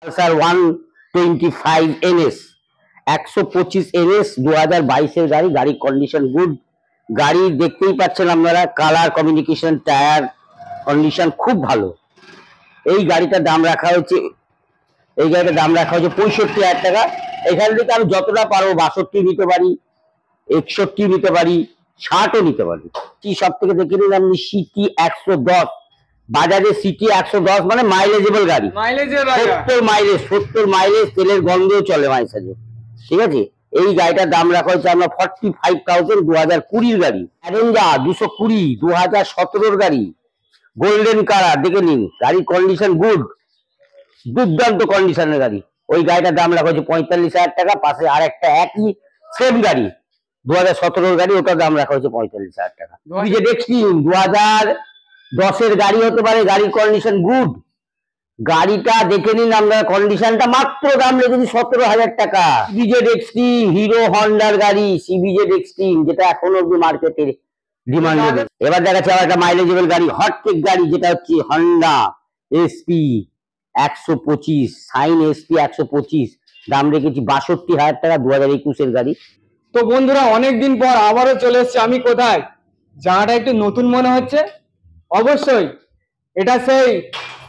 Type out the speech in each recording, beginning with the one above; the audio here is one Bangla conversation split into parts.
পালসার 125 NS 125 NS 2022 গাড়ি। গাড়ির কন্ডিশন গুড। গাড়ি দেখতেই পাচ্ছেন আপনারা, কালার, কমিউনিকেশন, টায়ার কন্ডিশন খুব ভালো। এই গাড়িটার দাম রাখা হচ্ছে 65,000 টাকা। এখান থেকে আমি যতটা পারবো 62 নিতে পারি, 61 নিতে পারি, 60ও নিতে পারি। সব থেকে দেখে নিন আপনি সিটি 110, বাজাজের সিটি 110 মানে মাইলেজেবল গাড়ি। 70 মাইলেজ, তেলের গন্ধেও চলে মাঝে সাঝে। ঠিক আছে, এই গাড়িটার দাম রাখা হয়েছে আমরা 45,000, 2020 গাড়ি। অ্যারেঞ্জার 220 2017 গাড়ি, গোল্ডেন কালার। দেখে নিন, গাড়ির কন্ডিশন গুড, দুর্দান্ত কন্ডিশনের গাড়ি। ওই গাড়িটার দাম রাখা হয়েছে 45,000 টাকা। পাশে আর একটা একই সেম গাড়ি 2017 গাড়ি, ওটার দাম রাখা হয়েছে 45,000 টাকা। 2010-এর গাড়ি হতে পারে, গাড়ির কন্ডিশন গুড। গাড়িটা দেখে নিন আপনার, কন্ডিশনটা মাত্র দাম রেখেছি 17,000 টাকা। সিবিজেড এক্সট্রিম, হিরো হন্ডার গাড়ি সিবিজেড এক্সট্রিম, যেটা এখন অব্দি মার্কেটের ডিমান্ডেবল। এবার দেখাচ্ছে আবার একটা মাইলেজেবল গাড়ি, হটটেক গাড়ি, যেটা হচ্ছে হন্ডা এসপি 125, সাইন এসপি 125, দাম রেখেছি 62,000 টাকা, 2021-এর গাড়ি। তো বন্ধুরা, অনেকদিন পর আবারও চলে এসেছি আমি। কোথায়? জায়গাটা একটু নতুন মনে হচ্ছে। অবশ্যই এটা সেই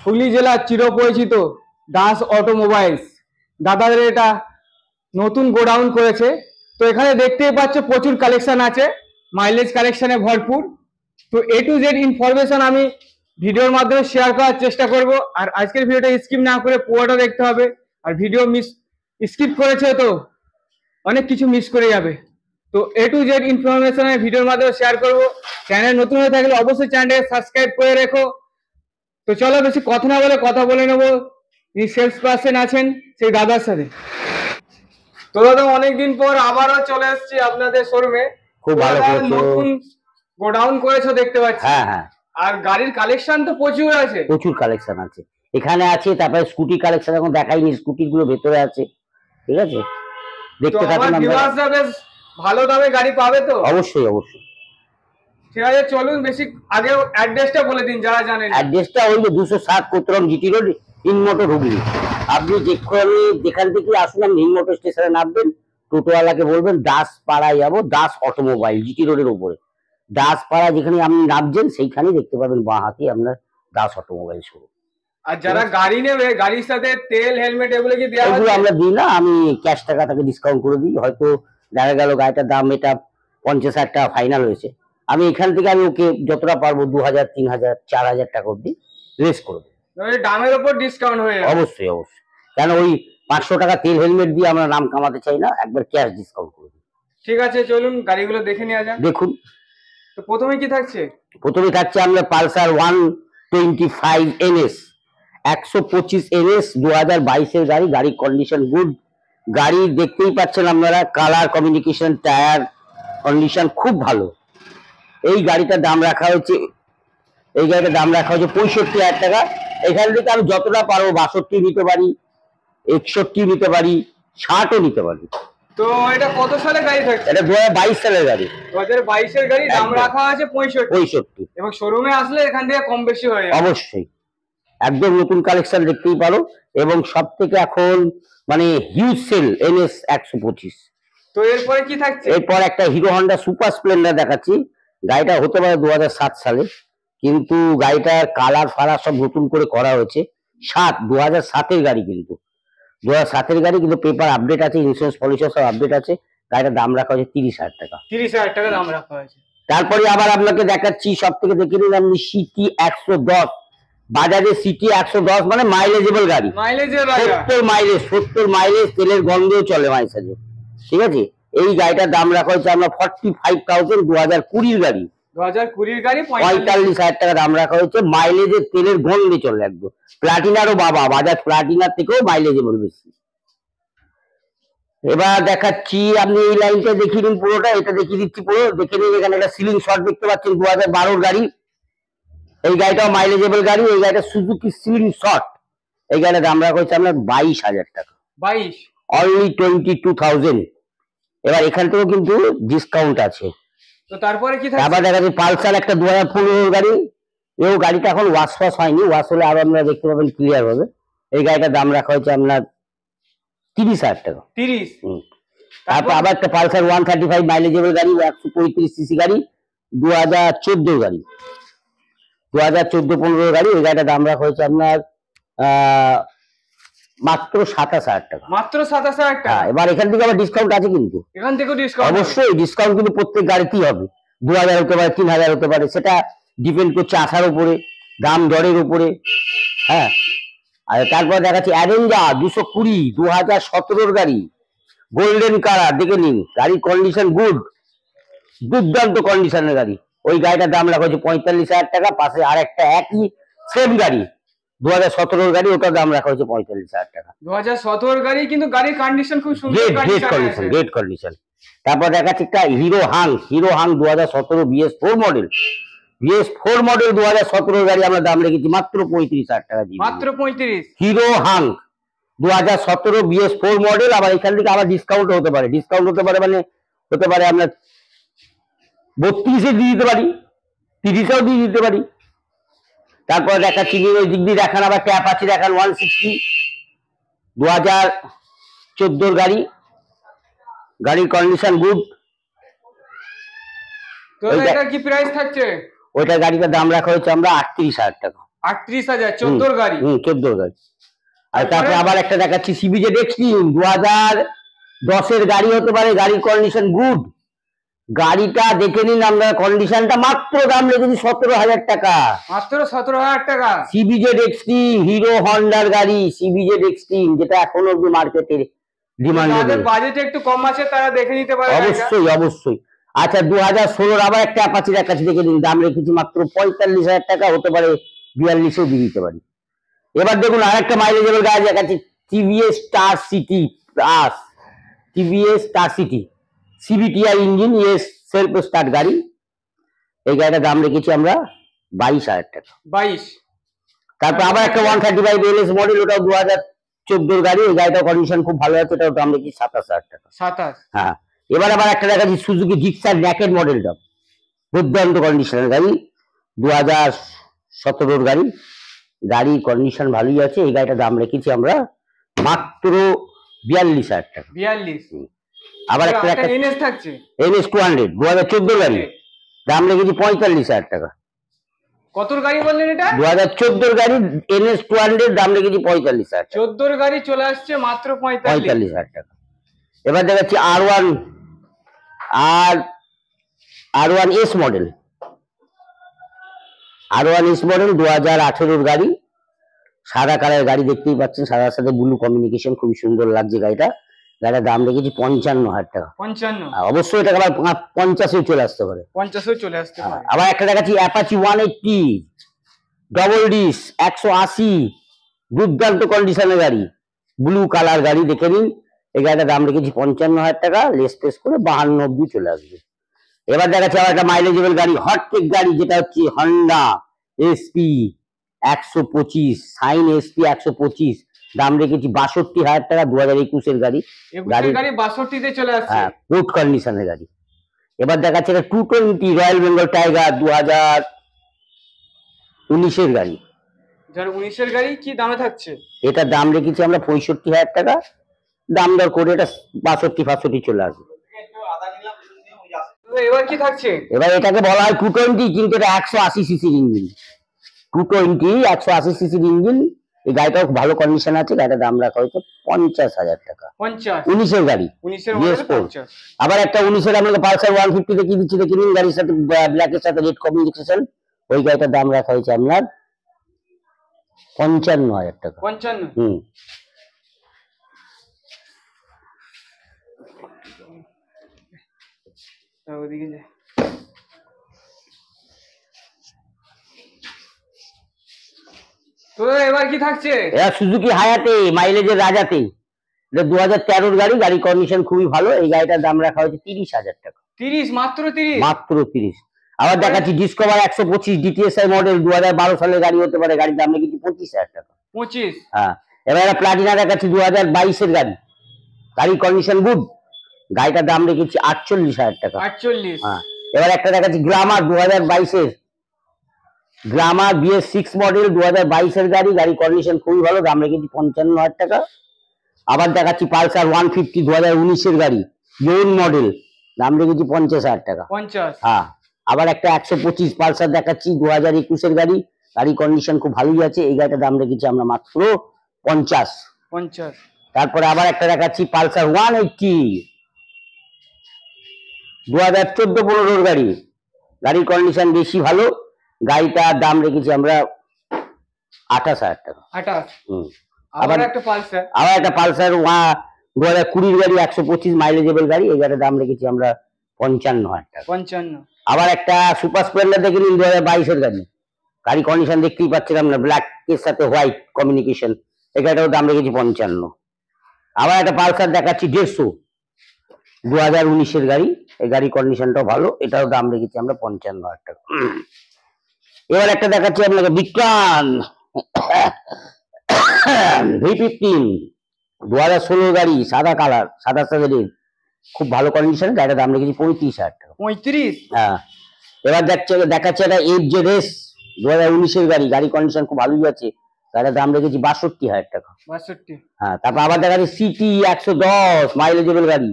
হুগলি জেলার চিরপরিচিত দাস অটোমোবাইলস। দাদাদের এটা নতুন গোডাউন করেছে। তো এখানে দেখতেই পাচ্ছ প্রচুর কালেকশন আছে, মাইলেজ কালেকশনে ভরপুর। তো A to Z ইনফরমেশন আমি ভিডিওর মাধ্যমে শেয়ার করার চেষ্টা করব। আর আজকের ভিডিওটা স্কিপ না করে পুরোটা দেখতে হবে। আর ভিডিও স্কিপ করেছে তো অনেক কিছু মিস করে যাবে। তো A to Z ইনফরমেশন আমি ভিডিওর মাধ্যমে শেয়ার করব। চ্যানেল নতুন হয়ে থাকলে অবশ্যই চ্যানেলটাকে সাবস্ক্রাইব করে রেখো। তো চলো বেশি কথা না বলে কথা বলে নেবো যিনি সেলস পার্সন আছেন সেই দাদার সাথে। তো দাদা, অনেকদিন পর আবারও চলে এসেছি আপনাদের শোরুমে। খুব ভালো নতুন গোডাউন করেছো দেখতে পাচ্ছি। হ্যাঁ হ্যাঁ, আর গাড়ির কালেকশন তো প্রচুর আছে। প্রচুর কালেকশন আছে এখানে আছে। তারপরে স্কুটি কালেকশন এখন দেখাইনি, স্কুটি গুলো ভেতরে আছে। ঠিক আছে, দেখতে থাকুন। বেশ ভালো দামে গাড়ি পাবে তো? অবশ্যই অবশ্যই। ঠিক আছে, চলুন বেশি আগে অ্যাড্রেসটা বলে দিন যারা জানেন। অ্যাড্রেসটা ওই 207 কোতরম জিটি রোড, ইনমোটর হুগলি। আপনি যেখান থেকে আসুন, আপনি ইনমোটর স্টেশনে নামবেন, টোটোওয়ালাকে বলবেন দাসপাড়ায় যাবো, দাস অটোমোবাইল, জিটি রোডের উপরে দাসপাড়া যেখানে আপনি নামছেন সেইখানেই দেখতে পাবেন বাঁ হাতে আপনার দাস অটোমোবাইল শুরু। আর যারা গাড়ি নেবে, গাড়ির সাথে তেল, হেলমেট এগুলো কি দেওয়া হবে? এগুলো আমরা দিই না, আমি ক্যাশ টাকা তাকে ডিসকাউন্ট করে দিই। হয়তো দেখা গেল গাড়িটার দাম এটা 50,000 টাকা ফাইনাল হয়েছে, আমি এখান থেকে আমি ওকে যতটা পারবো 2,000, 3,000, 4,000 টাকা অব্দি রেস করে দেবো। দামের উপর ডিসকাউন্ট হয়ে যাবে? অবশ্যই অবশ্যই, কেন ওই 500 টাকা তেল হেলমেট দিয়ে আমরা নাম কামাতে চাই না, একবার ক্যাশ ডিসকাউন্ট করে দিই। ঠিক আছে, চলুন গাড়িগুলো দেখে নেওয়া যাক। দেখুন, তো প্রথমে কি থাকছে? প্রথমে থাকছে আমরা পালসার 125 NS 125 NS 2022-এর গাড়ি। গাড়ির কন্ডিশন গুড। গাড়ি দেখতেই পাচ্ছেন আপনারা, কালার, কমিউনিকেশন, টায়ার কন্ডিশন খুব ভালো। এই গাড়িটার দাম রাখা হচ্ছে 65,000 টাকা। এখান থেকে আমি যতটা পারবো 62 নিতে পারি, 61 নিতে পারি, 60ও নিতে পারি। তো এটা কত সালের গাড়ি থাকছে? এটা 2022 সালের গাড়ি। 2022-এর গাড়ি, দাম রাখা আছে 65। এবং শোরুমে আসলে এখান থেকে কম বেশি হয়ে যাবে। অবশ্যই, একদম নতুন কালেকশন দেখতেই পারো। এবং সব থেকে এখন মানে হিউজ সেল NS 125। তো এরপরে কি থাকছে? এরপর একটা হিরো হন্ডা সুপার স্প্লেন্ডার দেখাচ্ছি। গাড়িটা হতে পারে 2007 সালে, কিন্তু গাড়িটার কালার ফালার সব নতুন করে করা হয়েছে। 2007-এর গাড়ি, কিন্তু 2007-এর গাড়ি, কিন্তু পেপার আপডেট আছে, ইন্স্যুরেন্স পলিসি সব আপডেট আছে। গাড়িটার দাম রাখা হয়েছে 30,000 টাকা। 30,000 টাকা দাম রাখা হয়েছে। তারপরে আবার আপনাকে দেখাচ্ছি, সব থেকে দেখে নিন আপনি সিটি 110, বাজাজের সিটি 110 মানে মাইলেজেবল গাড়ি। 70 মাইলেজ, তেলের গন্ধেও চলে মাঝে সাঝে। ঠিক আছে, এই গাড়িটার দাম রাখা হয়েছে আমরা 45,000, 2020-এর গাড়ি। 2020-এর গাড়ি 45,000 টাকা দাম রাখা হয়েছে। মাইলেজের তেলের গন্ধে চলে একদম। প্লাটিনারও বাবা, বাজাজ প্লাটিনার থেকেও মাইলেজেবল বেশি। এবার দেখাচ্ছি, আপনি এই লাইনটা দেখিয়ে নিন পুরোটা, এটা দেখিয়ে দিচ্ছি পুরো দেখে নিন। এখানে একটা সিলিং শট দেখতে পাচ্ছেন, 2012-এর গাড়ি। এই গাড়িটাও মাইলেজেবল গাড়ি। এই গাড়িটা সুজুকি সিলিং শট। এই গাড়ির দাম রাখা হয়েছে আপনার 22,000 টাকা। 22, অনলি 22,000। এবার এখান থেকেও কিন্তু ডিসকাউন্ট আছে। তো তারপরে কি থাকছে? আবার দেখা যাচ্ছে পালসার একটা 2015-এর গাড়ি। এই গাড়িটা এখন ওয়াশ হয়নি, ওয়াশ হলে আরো আপনারা দেখতে পাবেন ক্লিয়ার হবে। এই গাড়িটার দাম রাখা হয়েছে আপনার 30,000 টাকা। 30। তারপর আবার একটা পালসার 135 মাইলেজেবল গাড়ি, 135 সিসি গাড়ি, 2014 গাড়ি, 2014-15 গাড়ি। এই গাড়িটার দাম রাখা হয়েছে আপনার মাত্র 27,000 টাকা। মাত্র 27,000 টাকা। হ্যাঁ, এবার এখান থেকে আবার ডিসকাউন্ট আছে কিন্তু, এখান থেকেও ডিসকাউন্ট অবশ্যই ডিসকাউন্ট কিন্তু প্রত্যেক গাড়িতেই হবে। 2,000 হতে পারে, 3,000 হতে পারে, সেটা ডিপেন্ড করছে আশার উপরে, দাম দরের উপরে। হ্যাঁ, আর তারপর দেখাচ্ছি অ্যাভেঞ্জার 220 2017 গাড়ি, গোল্ডেন কালার, দেখে নিন, গাড়ির কন্ডিশন গুড, দুর্দান্ত কন্ডিশনের গাড়ি। ওই গাড়িটার দাম রাখা হচ্ছে 45,000 টাকা। পাশে আর একটা একই সেম গাড়ি 2017 গাড়ি, ওটার দাম রাখা হয়েছে 45,000 টাকা। 2017 গাড়ি, কিন্তু গাড়ির কন্ডিশন খুব সুন্দর গ্রেট কন্ডিশন, গ্রেট কন্ডিশন। তারপর দেখাচ্ছি একটা hero Hang 2017 BS4 model, BS4 model 2017 গাড়ি, আমরা দাম রেখেছি মাত্র 35,000 টাকা দিয়ে। মাত্র 35। Hero Hang 2017 BS4 model. আবার এখান থেকে আবার ডিসকাউন্ট হতে পারে, ডিসকাউন্ট হতে পারে মানে হতে পারে আপনার 32-এ দিয়ে দিতে পারি, 30-এও দিয়ে দিতে পারি। তারপর দেখাচ্ছি ওই দিক দিয়ে দেখান, আবার ট্যাপ আছে দেখান 160 2014 গাড়ি, গাড়ির কন্ডিশন গুড। তো এটা কি প্রাইস থাকছে? ওইটা গাড়িটার দাম রাখা হয়েছে আমরা 38,000 টাকা। 38,000 14 গাড়ি। 14 গাড়ি। আর তারপরে আবার একটা দেখাচ্ছি সিবিজেড এক্সট্রিম 2010-এর গাড়ি হতে পারে, গাড়ির কন্ডিশন গুড। গাড়িটা দেখে নিন আপনার, কন্ডিশনটা মাত্র দাম রেখেছি 17,000 টাকা। মাত্র 17,000 টাকা। সিবিজেড এক্সট্রিম, হিরো হন্ডার গাড়ি, সিবিজেড এক্সট্রিম, যেটা এখন অব্দি মার্কেটে ডিমান্ড। যাদের বাজেট একটু কম আছে তারা দেখে নিতে পারে। অবশ্যই অবশ্যই। আচ্ছা, 2016 আবার একটা অ্যাপাচি দেখাচ্ছি, দেখে নিন, দাম রেখেছি মাত্র 45,000 টাকা, হতে পারে 42-এও দিয়ে দিতে পারি। এবার দেখুন আরেকটা মাইলেজেবল গাড়ি দেখাচ্ছি, TVS Star City plus, TVS Star City CBTI engine, এস সেলফ স্টার্ট গাড়ি। এই গাড়িটার দাম রেখেছি আমরা 22,000 টাকা। 22। তারপর আবার একটা 135 LS মডেল, ওটাও 2014 গাড়ি, এই গাড়িটার কন্ডিশন খুব ভালো আছে, ওটাও দাম রেখেছি 27,000 টাকা। 27। হ্যাঁ, এবার আবার একটা দেখাচ্ছি সুজুকি জিক্সার ন্যাকেড মডেলটা, দুর্দান্ত কন্ডিশনের গাড়ি, 2017 গাড়ি, গাড়ির কন্ডিশন ভালোই আছে। এই গাড়িটার দাম রেখেছি আমরা মাত্র 42,000 টাকা। 42। আবার একটা এনএস থাকছে, NS 200 2014 গাড়ি, দাম রেখেছি 45,000 টাকা। কত গাড়ি বললেন এটা? 2014 গাড়ি NS 200, দাম রেখেছি 45,000 টাকা। 14 গাড়ি চলে আসছে মাত্র 45,000 টাকা। এবার দেখাচ্ছি R1S মডেল, R1S মডেল 2018 গাড়ি, সাদা কালার গাড়ি, দেখতেই পাচ্ছেন, সাদার সাথে ব্লু কমিউনিকেশন, খুবই সুন্দর লাগছে গাড়িটা। গাড়িটার দাম রেখেছি 55,000 টাকা। 55। অবশ্যই এটা আবার 50-এও চলে আসতে পারে। 50-এও চলে আসতে পারে। আবার একটা দেখাচ্ছি অ্যাপাচি 180 ডবল ডিস 180, দুর্দান্ত কন্ডিশনের গাড়ি, ব্লু কালার গাড়ি, দেখে নিন। এই গাড়িটার দাম রেখেছি 55,000 টাকা, লেস পেস করে 52 অব্দি চলে আসবে। এবার দেখাচ্ছি আবার একটা মাইলেজেবল গাড়ি, হটকেক গাড়ি, যেটা হচ্ছে হন্ডা এসপি 125, সাইন এসপি 125, দাম রেখেছি 62,000 টাকা, 2021-এর গাড়ি। গাড়ি 62-তে চলে আসছে। হ্যাঁ, গুড কন্ডিশনের গাড়ি। এবার দেখাচ্ছে একটা 220 রয়্যাল বেঙ্গল টাইগার 2019-এর গাড়ি, 2019-এর গাড়ি, কি দামে থাকছে? এটার দাম রেখেছি আমরা 65,000 টাকা, দাম দর করে এটা 62-65 চলে আসবে। এবার কি থাকছে? এবার এটাকে বলা হয় 220, কিন্তু এটা 180 সিসির ইঞ্জিন, 220 180 সিসির ইঞ্জিন। এই গাড়িটাও ভালো কন্ডিশন আছে, গাড়িটার দাম রাখা হয়েছে 50,000 টাকা। 50। 19-এর গাড়ি, 19-এর BS4। আবার একটা 19-এর আমরা পালসার 150 দেখে দিচ্ছি, দেখে নিন, গাড়ির সাথে ব্ল্যাকের সাথে রেড কমিউনিকেশন। ওই গাড়িটার দাম রাখা হয়েছে আপনার 55,000 টাকা। 55। ওদিকে যা। তো এবার কি থাকছে? এরা সুজুকি হায়াতে, মাইলেজের রাজাতে, এটা 2013 গাড়ি, গাড়ির কন্ডিশন খুবই ভালো। এই গাড়িটার দাম রাখা হয়েছে 30,000 টাকা। 30, মাত্র 30। মাত্র 30। আবার দেখাচ্ছি ডিসকভার 125 DTSI মডেল, 2012 সালের গাড়ি হতে পারে, গাড়ির দাম রেখেছি 25,000 টাকা। 25। হ্যাঁ, এবার প্লাটিনা দেখাচ্ছি 2022-এর গাড়ি, গাড়ির কন্ডিশন গুড, গাড়িটার দাম রেখেছি 48,000 টাকা। 48। হ্যাঁ, এবার একটা দেখাচ্ছি গ্লামার 2022-এর, গ্লামার BS6 মডেল 2022-এর গাড়ি, গাড়ি কন্ডিশন খুবই ভালো, দাম রেখেছি 55,000 টাকা। আবার দেখাচ্ছি পালসার 150 2019-এর গাড়ি, ইয়ন মডেল, দাম রেখেছি 50,000 টাকা। 50। হ্যাঁ, আবার একটা 125 পালসার দেখাচ্ছি 2021-এর গাড়ি, গাড়ি কন্ডিশন খুব ভালোই আছে, এই গাড়িটার দাম রেখেছি আমরা মাত্র 50। 50। তারপরে আবার একটা দেখাচ্ছি পালসার 180 2014-15-এর গাড়ি, গাড়ির কন্ডিশন বেশি ভালো, গাড়িটার দাম রেখেছি আমরা 28,000 টাকা। 28। হুম। আবার একটা পালসার। আবার একটা পালসার 2020-এর গাড়ি, 125 মাইলেজেবল গাড়ি, এই গাড়ির দাম রেখেছি আমরা 55,000 টাকা। 55। আবার একটা সুপার স্প্লেন্ডার দেখে নিন 2022-এর গাড়ি, গাড়ি কন্ডিশন দেখতেই পাচ্ছেন আপনার, ব্ল্যাক এর সাথে হোয়াইট কমিউনিকেশন, এই গাড়িটার দাম রেখেছি 55। আবার একটা পালসার দেখাচ্ছি 150 2019-এর গাড়ি, এই গাড়ি কন্ডিশনটাও ভালো, এটাও দাম রেখেছি আমরা 55,000 টাকা। এবার একটা দেখাচ্ছি আপনাকে বিক্রান্ত V15 2016 গাড়ি, সাদা কালার, সাদা সাদা, খুব ভালো কন্ডিশন, গাড়িটার দাম রেখেছি 35,000 টাকা। 35। হ্যাঁ, এবার দেখাচ্ছে একটা FZS 2019-এর গাড়ি, গাড়ি কন্ডিশন খুব ভালোই আছে, গাড়িটার দাম রেখেছি 62,000 টাকা। 62। হ্যাঁ, তারপর আবার দেখাচ্ছি সিটি 110 মাইলেজেবল গাড়ি,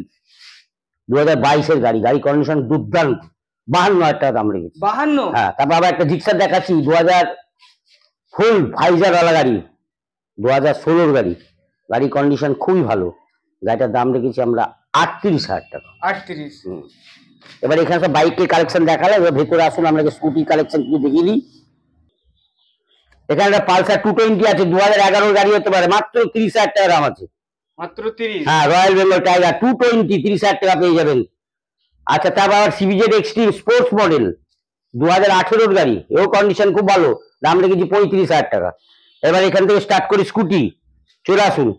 2022-এর গাড়ি, গাড়ি কন্ডিশন দুর্দান্ত, 52,000 টাকা দাম রেখেছি। 52। হ্যাঁ, তারপর আবার একটা জিক্সার দেখাচ্ছি 2000 ফুল ভাইজারওয়ালা গাড়ি, 2016-এর গাড়ি, গাড়ি কন্ডিশন খুবই ভালো, গাড়িটার দাম রেখেছি আমরা 38,000 টাকা। 38। এবার এখানে সব বাইকের কালেকশন দেখালাম, এবার ভেতরে আসুন আপনাকে স্কুটি কালেকশন কিছু দেখিয়ে দিই। এখানে একটা পালসার 220 আছে, 2011-এর গাড়ি হতে পারে, মাত্র 30,000 টাকা দাম আছে। মাত্র 30। হ্যাঁ, রয়্যাল বেঙ্গল টাইগার 220 30,000 টাকা পেয়ে যাবেন। আচ্ছা, তারপর আবার CBZ এক্সট্রিম স্পোর্টস মডেল 2018-এর গাড়ি, এও কন্ডিশন খুব ভালো, দাম রেখেছি 35,000 টাকা। এবার এখান থেকে স্টার্ট করি স্কুটি, চলে আসুন।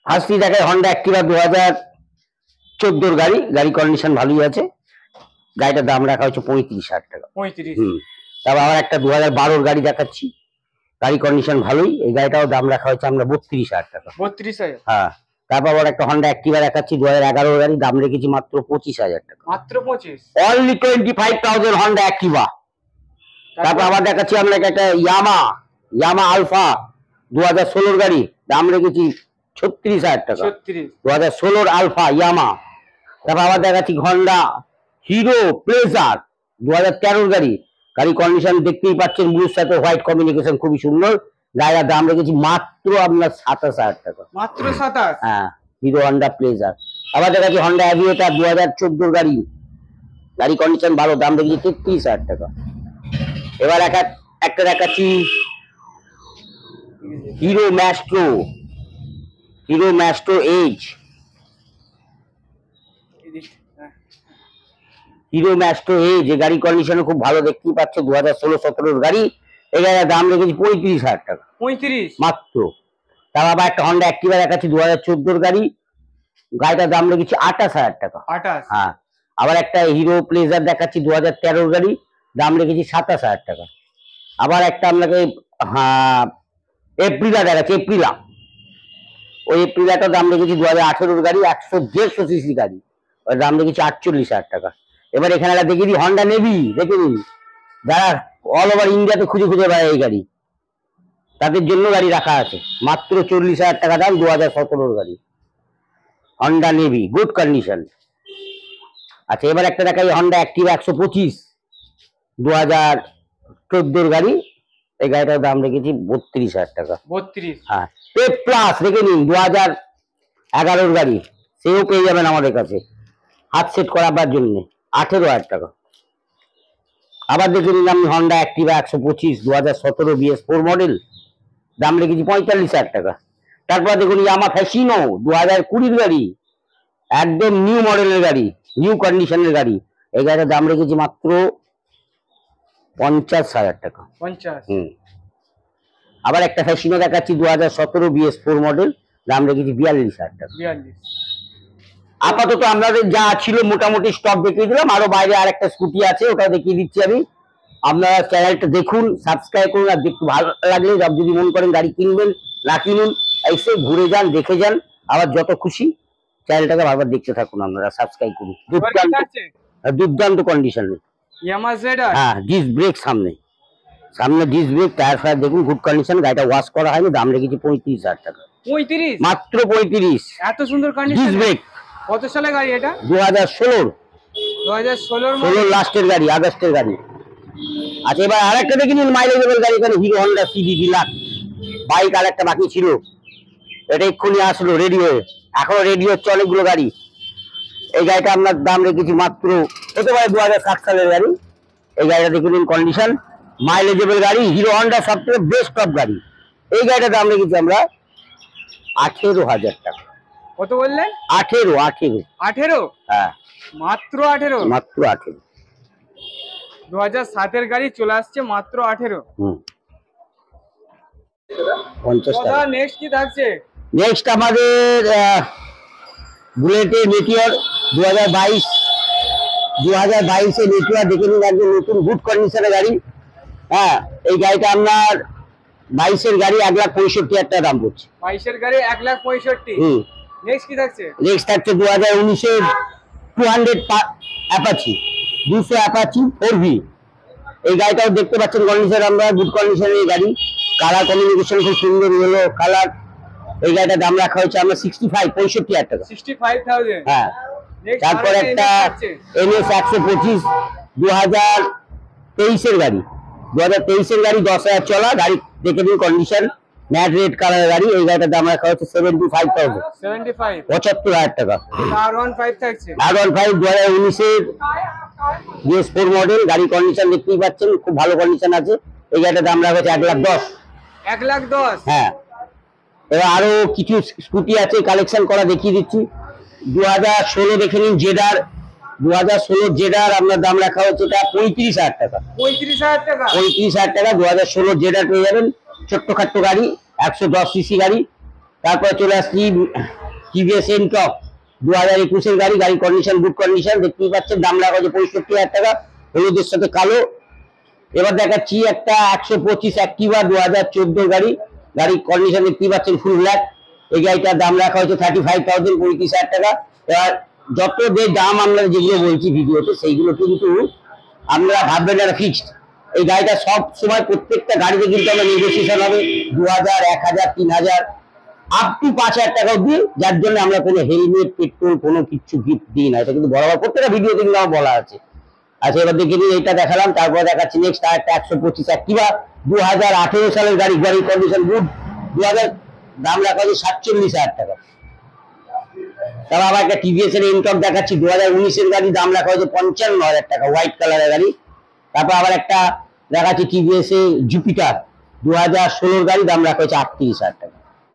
ফার্স্টই দেখায় হন্ডা অ্যাক্টিভা 2014-এর গাড়ি, গাড়ি কন্ডিশন ভালোই আছে, গাড়িটার দাম রাখা হচ্ছে 35,000 টাকা। 35। তারপর আবার একটা 2012-এর গাড়ি দেখাচ্ছি, গাড়ি কন্ডিশন ভালোই, এই গাড়িটাও দাম রাখা হচ্ছে আমরা 32,000 টাকা। 32,000। হ্যাঁ, তারপর আবার একটা হন্ডা অ্যাক্টিভা দেখাচ্ছি 2011-এর গাড়ি, দাম রেখেছি মাত্র 25,000 টাকা। মাত্র 25। Only 25,000 Honda Activa. তারপর আবার দেখাচ্ছি আপনাকে একটা ইয়ামা আলফা 2016-এর গাড়ি, দাম রেখেছি 36,000 টাকা। 36। 2016-এর আলফা ইয়ামা। তারপর আবার দেখাচ্ছি হন্ডা হিরো প্লেজার 2013-এর গাড়ি, গাড়ি কন্ডিশন দেখতেই পাচ্ছেন, ব্লুর সাথে হোয়াইট কমিউনিকেশন খুবই সুন্দর, গাড়ির দাম রেখেছি মাত্র আপনার 27,000 টাকা। মাত্র 27। হ্যাঁ, হিরো হন্ডা প্লেজার। আবার দেখাচ্ছি হন্ডা অ্যাভিয়েটার 2014-এর গাড়ি, গাড়ি কন্ডিশন ভালো, দাম রেখেছি 33,000 টাকা। এবার একটা দেখাচ্ছি হিরো ম্যাস্ট্রো এজ, গাড়ি কন্ডিশন খুব ভালো, দেখতেই পাচ্ছ 2016-17-এর গাড়ি, এই গাড়ির দাম রেখেছি 35,000 টাকা 35 মাত্র। তার আবার একটা হন্ডা অ্যাক্টিভা দেখাচ্ছি 2014-এর গাড়ি, গাড়িটার দাম রেখেছি 28,000 টাকা। 28। হ্যাঁ, আবার একটা হিরো প্লেজার দেখাচ্ছি 2013-এর গাড়ি, দাম রেখেছি 27,000 টাকা। আবার একটা আপনাকে এপ্রিলা দেখাচ্ছি, ওই এপ্রিলাটার দাম রেখেছি 2018-এর গাড়ি, 150 সিসি গাড়ি, ওর দাম রেখেছি 48,000 টাকা। এবার এখানে একটা দেখিয়ে দিই হন্ডা নেভি, দেখে নিন, যারা অল ওভার ইন্ডিয়াতে খুঁজে বেড়ায় এই গাড়ি, তাদের জন্য গাড়ি রাখা আছে, মাত্র 40,000 টাকা দাম, 2017-এর গাড়ি, হন্ডা নেভি, গুড কন্ডিশন। আচ্ছা, এবার একটা দেখাই হন্ডা অ্যাক্টিভা 125 2014-এর গাড়ি, এই গাড়িটার দাম রেখেছি 32,000 টাকা। 32। হ্যাঁ, টেপ প্লাস দেখে নিন 2011-এর গাড়ি, সেও পেয়ে যাবেন আমাদের কাছে, হাত সেট করাবার জন্য 18,000 টাকা। আবার দেখে নিলাম হন্ডা অ্যাক্টিভা 125 2017 BS4 মডেল, দাম রেখেছি 45,000 টাকা। তারপর দেখুন ইয়ামা ফ্যাসিনো 2020-এর গাড়ি, একদম নিউ মডেলের গাড়ি, নিউ কন্ডিশনের গাড়ি, এই গাড়িটার দাম রেখেছি মাত্র 50,000 টাকা। 50। আবার একটা ফ্যাসিনো দেখাচ্ছি 2017 BS4 মডেল, দাম রেখেছি 42,000 টাকা। 42। আপাতত আপনাদের যা ছিল মোটামুটি স্টক দেখিয়ে দিলাম, আরো বাইরে আর একটা স্কুটি আছে, ওটা দেখিয়ে দিচ্ছি আমি। আপনারা চ্যানেলটা দেখুন, সাবস্ক্রাইব করুন, আর দেখতে ভালো লাগলে যদি মনে করেন গাড়ি কিনবেন, না কিনুন, এসে ঘুরে যান, দেখে যান, আবার যত খুশি চ্যানেলটাকে বারবার দেখতে থাকুন, আপনারা সাবস্ক্রাইব করুন। দুর্দান্ত কন্ডিশনে, ইয়ামাহা জেড আর। হ্যাঁ, ডিস্ক ব্রেক সামনে, সামনে ডিস্ক ব্রেক, টায়ার ফায়ার দেখুন গুড কন্ডিশন, গাড়িটা ওয়াশ করা হয়নি, দাম রেখেছি 35,000 টাকা। 35? মাত্র 35। এত সুন্দর ডিস্ক কন্ডিশন। ব্রেক কত সালে গাড়ি এটা? 2016 2016 লাস্টের গাড়ি, আগস্টের গাড়ি। আচ্ছা এবার আরেকটা দেখে নিন মাইলেজেবল গাড়ি, এখানে Hero Honda CD Deluxe bike আর একটা বাকি ছিল, এটা এক্ষুনি আসলো রেডি হয়ে, এখনো রেডি হচ্ছে অনেকগুলো গাড়ি। এই গাড়িটা আপনার দাম রেখেছি মাত্র, হতে পারে 2007 সালের গাড়ি। এই গাড়িটা দেখে নিন কন্ডিশন, মাইলেজেবল গাড়ি, হিরো হন্ডা সবথেকে বেস্ট অফ গাড়ি। এই গাড়িটার দাম রেখেছি আমরা 18,000 টাকা। কত বললেন? 18। হ্যাঁ মাত্র 18? মাত্র 18। 2007 এর গাড়ি চলে আসছে মাত্র 18। 50 টাকা। নেক্সট কি থাকছে? নেক্সট আমাদের বুলেটের মেটিওর 2022 এর মেটিওর দেখে নিন, একদম নতুন গুড কন্ডিশনের গাড়ি। হ্যাঁ এই গাড়িটা আপনার 22 এর গাড়ি 1,65,000 টাকা দাম পড়ছে। 22 এর গাড়ি 1,65,000। নেক্সট কি থাকছে? নেক্সট থাকছে 2019 এর 200 অ্যাপাচি, 200 অ্যাপাচি 4V। এই গাড়িটাও দেখতে পাচ্ছেন কন্ডিশন, আমরা গুড কন্ডিশনের এই গাড়ি, কালার কমিউনিকেশন খুব সুন্দর হলো কালার। এই গাড়িটার দাম রাখা হয়েছে আমরা 65,000 টাকা। 65,000। হ্যাঁ তারপর একটা NS 125 2023 এর গাড়ি, 2023 এর গাড়ি, 10,000 চলা গাড়ি, দেখে দিন কন্ডিশন, ম্যাট রেড কালারের গাড়ি। এই গাড়িটার দাম রাখা হচ্ছে 75,000, 75,000 টাকা। R15 থাকছে, R15 2019 এর BS4 মডেল, গাড়ি কন্ডিশন দেখতেই পাচ্ছেন খুব ভালো কন্ডিশন আছে। এই গাড়িটার দাম রাখা হচ্ছে 1,10,000। 1,10,000? হ্যাঁ এবার আরো কিছু স্কুটি আছে কালেকশন করা, দেখিয়ে দিচ্ছি। 2016 দেখে নিন জেডার, 2016 জেডার আপনার দাম রাখা হচ্ছে এটা 35,000 টাকা। 35,000 টাকা? 35,000 টাকা 2016 জেডার পেয়ে যাবেন, ছোট্ট খাট্ট গাড়ি, 110 সিসি গাড়ি। তারপরে চলে আসছি টিভিএস এনটক 2021 এর গাড়ি, গাড়ি কন্ডিশন গুড কন্ডিশন দেখতেই পাচ্ছেন, দাম রাখা হচ্ছে 65,000 টাকা, হলুদের সাথে কালো। এবার দেখাচ্ছি একটা 125 অ্যাক্টিভা 2014 গাড়ি, গাড়ি কন্ডিশন দেখতেই পাচ্ছেন ফুল ব্ল্যাক। এই গাড়িটার দাম রাখা হচ্ছে 35,000, 35,000 টাকা। এবার যত যে দাম আমরা যেগুলো বলছি ভিডিওতে সেইগুলো কিন্তু আমরা ভাববেন না ফিক্সড। এই গাড়িটা সব সময় প্রত্যেকটা গাড়িতে কিন্তু আমরা নেগোসিয়েশন হবে 2,000, 1,000, 3,000 আপ টু 5,000 টাকা অব্দি, যার জন্য আমরা কোনো হেলমেট পেট্রোল কোনো কিছু গিফট দিই না, এটা কিন্তু বরাবর প্রত্যেকটা ভিডিওতে কিন্তু আমার বলা আছে। আচ্ছা এবার দেখে নিন, এইটা দেখালাম, তারপর দেখাচ্ছি নেক্সট আরেকটা 125 অ্যাক্টিভা 2018 সালের গাড়ি, গাড়ি কন্ডিশন গুড, 2000 দাম রাখা হচ্ছে 47,000 টাকা। তারপর আবার একটা টিভিএস এর এনটক দেখাচ্ছি 2019 এর গাড়ি, দাম রাখা হচ্ছে 55,000 টাকা, হোয়াইট কালারের গাড়ি। তারপর আবার একটা দেখাচ্ছি টিভিএস এর জুপিটার 2016 গাড়ি, দাম রাখা হচ্ছে 38,000 টাকা।